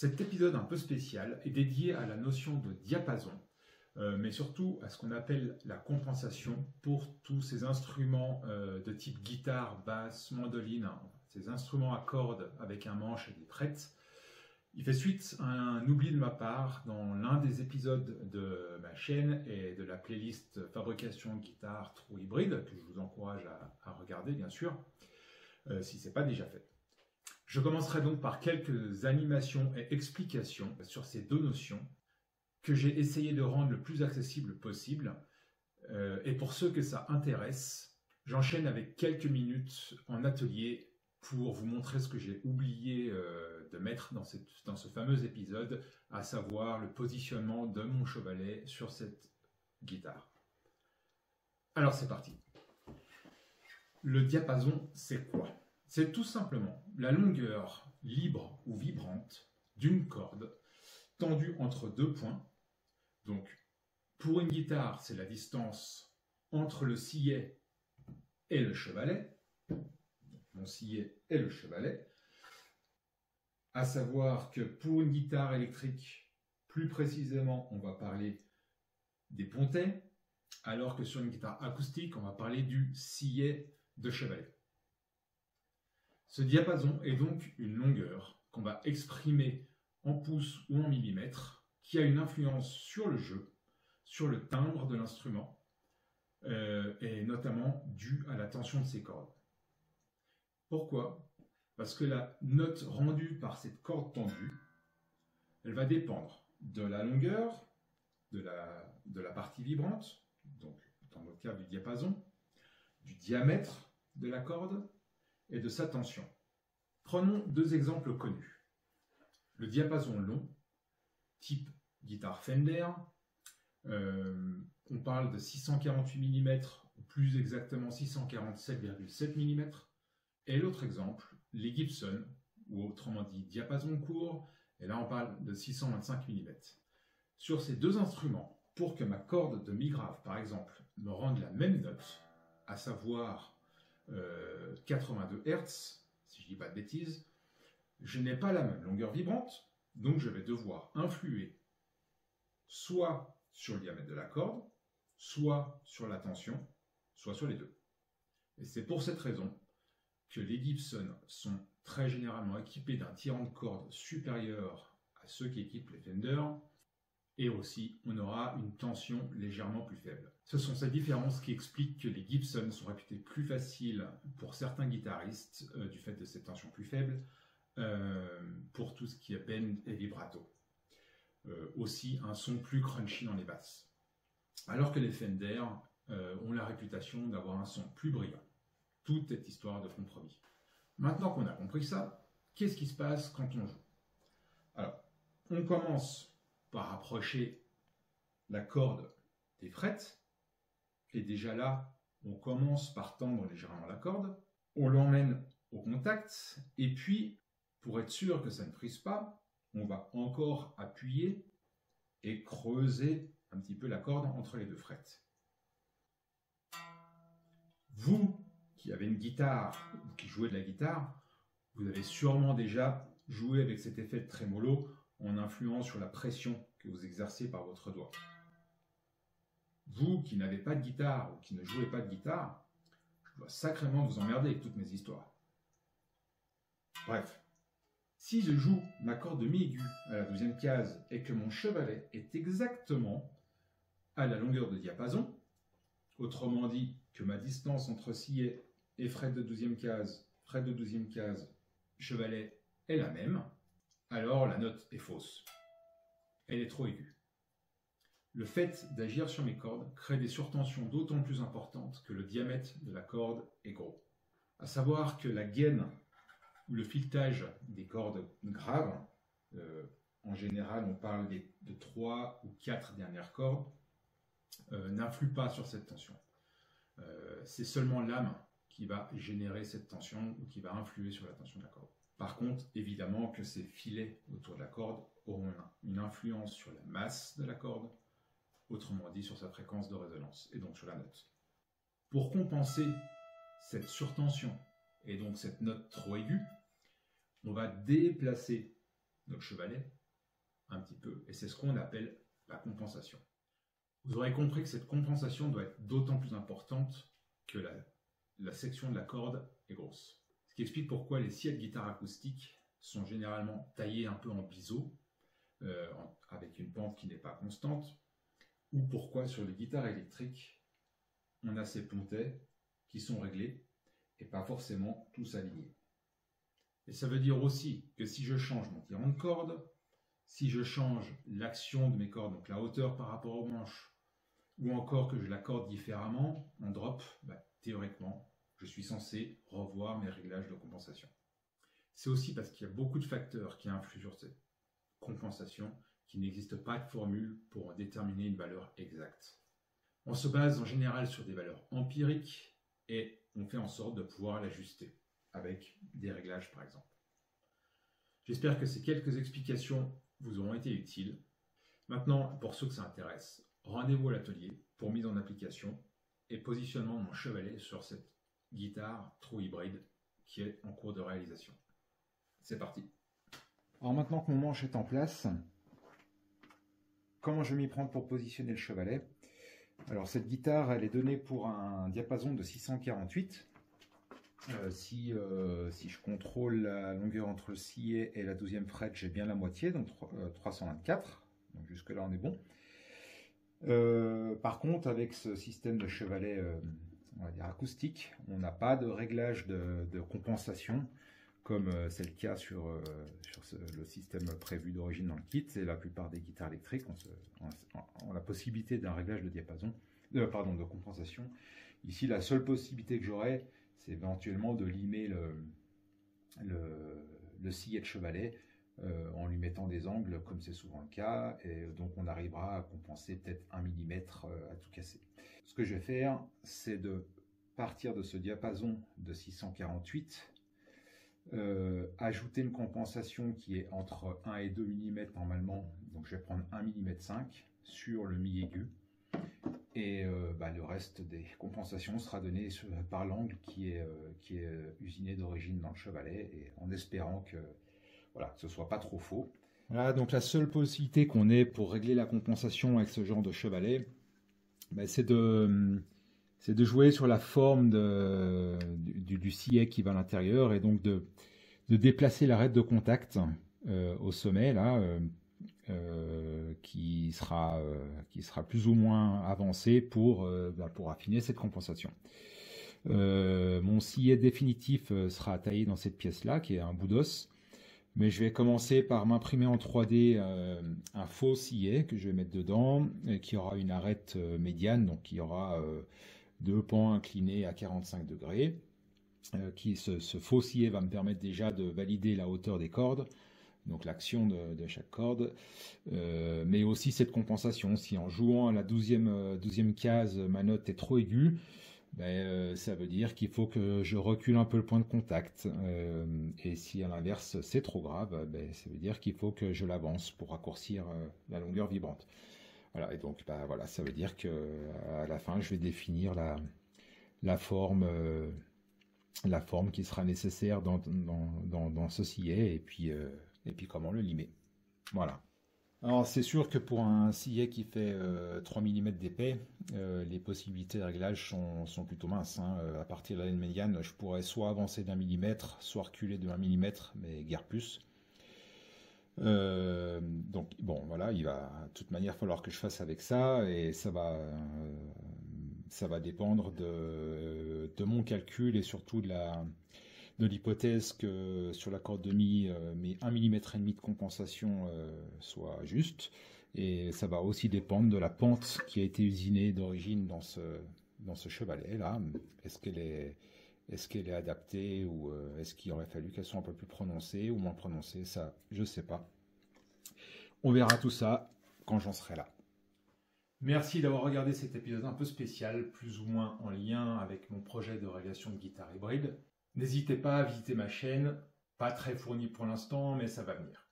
Cet épisode un peu spécial est dédié à la notion de diapason, mais surtout à ce qu'on appelle la compensation pour tous ces instruments de type guitare, basse, mandoline, ces instruments à cordes avec un manche et des frettes. Il fait suite à un oubli de ma part dans l'un des épisodes de ma chaîne et de la playlist Fabrication guitare trou hybride, que je vous encourage à regarder bien sûr, si ce n'est pas déjà fait. Je commencerai donc par quelques animations et explications sur ces deux notions que j'ai essayé de rendre le plus accessible possible. Et pour ceux que ça intéresse, j'enchaîne avec quelques minutes en atelier pour vous montrer ce que j'ai oublié de mettre dans ce fameux épisode, à savoir le positionnement de mon chevalet sur cette guitare. Alors c'est parti. Le diapason, c'est quoi ? C'est tout simplement la longueur libre ou vibrante d'une corde tendue entre deux points. Donc, pour une guitare, c'est la distance entre le sillet et le chevalet. Mon sillet et le chevalet. À savoir que pour une guitare électrique, plus précisément, on va parler des pontets, alors que sur une guitare acoustique, on va parler du sillet de chevalet. Ce diapason est donc une longueur qu'on va exprimer en pouces ou en millimètres, qui a une influence sur le jeu, sur le timbre de l'instrument, et notamment due à la tension de ses cordes. Pourquoi ? Parce que la note rendue par cette corde tendue, elle va dépendre de la longueur, de la partie vibrante, donc dans notre cas du diapason, du diamètre de la corde, et de sa tension. Prenons deux exemples connus. Le diapason long, type guitare Fender, on parle de 648 mm, ou plus exactement 647,7 mm, et l'autre exemple, les Gibson, ou autrement dit diapason court, et là on parle de 625 mm. Sur ces deux instruments, pour que ma corde de mi grave, par exemple, me rende la même note, à savoir 82 Hz, si je ne dis pas de bêtises, je n'ai pas la même longueur vibrante, donc je vais devoir influer soit sur le diamètre de la corde, soit sur la tension, soit sur les deux. Et c'est pour cette raison que les Gibson sont très généralement équipés d'un tirant de corde supérieur à ceux qui équipent les Fender, et aussi on aura une tension légèrement plus faible. Ce sont ces différences qui expliquent que les Gibson sont réputés plus faciles pour certains guitaristes du fait de cette tension plus faible pour tout ce qui est bend et vibrato. Aussi un son plus crunchy dans les basses. Alors que les Fender ont la réputation d'avoir un son plus brillant. Tout est histoire de compromis. Maintenant qu'on a compris ça, qu'est-ce qui se passe quand on joue ? Alors, on commence par approcher la corde des frettes, et déjà là, on commence par tendre légèrement la corde, on l'emmène au contact, et puis, pour être sûr que ça ne frise pas, on va encore appuyer et creuser un petit peu la corde entre les deux frettes. Vous, qui avez une guitare, ou qui jouez de la guitare, vous avez sûrement déjà joué avec cet effet de trémolo en influant sur la pression que vous exercez par votre doigt. Vous qui n'avez pas de guitare ou qui ne jouez pas de guitare, je dois sacrément vous emmerder avec toutes mes histoires. Bref, si je joue ma corde de mi aiguë à la 12e case et que mon chevalet est exactement à la longueur de diapason, autrement dit que ma distance entre sillet et fret de 12e case, chevalet est la même, alors la note est fausse. Elle est trop aiguë. Le fait d'agir sur mes cordes crée des surtensions d'autant plus importantes que le diamètre de la corde est gros. À savoir que la gaine ou le filetage des cordes graves, en général on parle de 3 ou 4 dernières cordes, n'influe pas sur cette tension. C'est seulement l'âme qui va générer cette tension ou qui va influer sur la tension de la corde. Par contre, évidemment que ces filets autour de la corde auront une influence sur la masse de la corde, autrement dit sur sa fréquence de résonance, et donc sur la note. Pour compenser cette surtension, et donc cette note trop aiguë, on va déplacer notre chevalet, un petit peu, et c'est ce qu'on appelle la compensation. Vous aurez compris que cette compensation doit être d'autant plus importante que la section de la corde est grosse. Ce qui explique pourquoi les scies de guitare acoustique sont généralement taillés un peu en biseau, avec une pente qui n'est pas constante, ou pourquoi sur les guitares électriques, on a ces pontets qui sont réglés et pas forcément tous alignés. Et ça veut dire aussi que si je change mon tirant de corde, si je change l'action de mes cordes, donc la hauteur par rapport aux manches, ou encore que je l'accorde différemment en drop, théoriquement, je suis censé revoir mes réglages de compensation. C'est aussi parce qu'il y a beaucoup de facteurs qui influent sur cette compensation qu'il n'existe pas de formule pour en déterminer une valeur exacte. On se base en général sur des valeurs empiriques et on fait en sorte de pouvoir l'ajuster avec des réglages par exemple. J'espère que ces quelques explications vous auront été utiles. Maintenant, pour ceux que ça intéresse, rendez-vous à l'atelier pour mise en application et positionnement de mon chevalet sur cette guitare True Hybrid qui est en cours de réalisation. C'est parti. Alors maintenant que mon manche est en place, comment je vais m'y prendre pour positionner le chevalet? Alors cette guitare, elle est donnée pour un diapason de 648. Si je contrôle la longueur entre le sillet et la 12e fret, j'ai bien la moitié, donc 324. Donc jusque là on est bon. Par contre, avec ce système de chevalet on va dire acoustique, on n'a pas de réglage de compensation comme c'est le cas sur le système prévu d'origine dans le kit. Et la plupart des guitares électriques ont la possibilité d'un réglage de diapason, de compensation. Ici, la seule possibilité que j'aurai, c'est éventuellement de limer le sillet de chevalet en lui mettant des angles, comme c'est souvent le cas, et donc on arrivera à compenser peut-être 1 mm à tout casser. Ce que je vais faire, c'est de partir de ce diapason de 648, ajouter une compensation qui est entre 1 et 2 mm normalement, donc je vais prendre 1 mm 5 sur le mi aigu, et le reste des compensations sera donné par l'angle qui est usiné d'origine dans le chevalet, et en espérant que ce soit pas trop faux. Voilà, donc la seule possibilité qu'on ait pour régler la compensation avec ce genre de chevalet, c'est de jouer sur la forme du sillet qui va à l'intérieur, et donc de déplacer l'arête de contact au sommet là, qui sera plus ou moins avancé pour affiner cette compensation. Mon sillet définitif sera taillé dans cette pièce là qui est un bout d'os, mais je vais commencer par m'imprimer en 3D un faux sillet que je vais mettre dedans, et qui aura une arête médiane, donc qui aura deux pans inclinés à 45 degrés. Ce faux sillet va me permettre déjà de valider la hauteur des cordes, donc l'action de chaque corde, mais aussi cette compensation. Si en jouant à la 12e case, ma note est trop aiguë, ça veut dire qu'il faut que je recule un peu le point de contact, et si à l'inverse c'est trop grave, ça veut dire qu'il faut que je l'avance pour raccourcir la longueur vibrante. Voilà, et donc ça veut dire que à la fin je vais définir la forme qui sera nécessaire dans ce sillet, et puis comment le limer. Voilà. Alors c'est sûr que pour un sillet qui fait 3 mm d'épais, les possibilités de réglage sont plutôt minces. À partir de la laine médiane, je pourrais soit avancer d'1 mm, soit reculer de 1 mm, mais guère plus. Donc bon, voilà, il va de toute manière falloir que je fasse avec ça, et ça va dépendre de mon calcul, et surtout de l'hypothèse que sur la corde de mi, mes 1 mm et demi de compensation soit juste, et ça va aussi dépendre de la pente qui a été usinée d'origine dans ce chevalet là. Est-ce qu'elle est adaptée, ou est-ce qu'il aurait fallu qu'elle soit un peu plus prononcée ou moins prononcée? Ça, je sais pas. On verra tout ça quand j'en serai là. Merci d'avoir regardé cet épisode un peu spécial, plus ou moins en lien avec mon projet de réalisation de guitare hybride. N'hésitez pas à visiter ma chaîne, pas très fournie pour l'instant, mais ça va venir.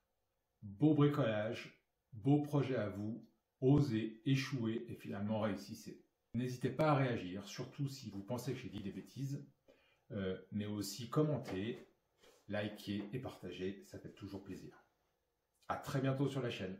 Beau bricolage, beau projet à vous, osez, échouez et finalement réussissez. N'hésitez pas à réagir, surtout si vous pensez que j'ai dit des bêtises, mais aussi commenter, liker et partager, ça fait toujours plaisir. À très bientôt sur la chaîne.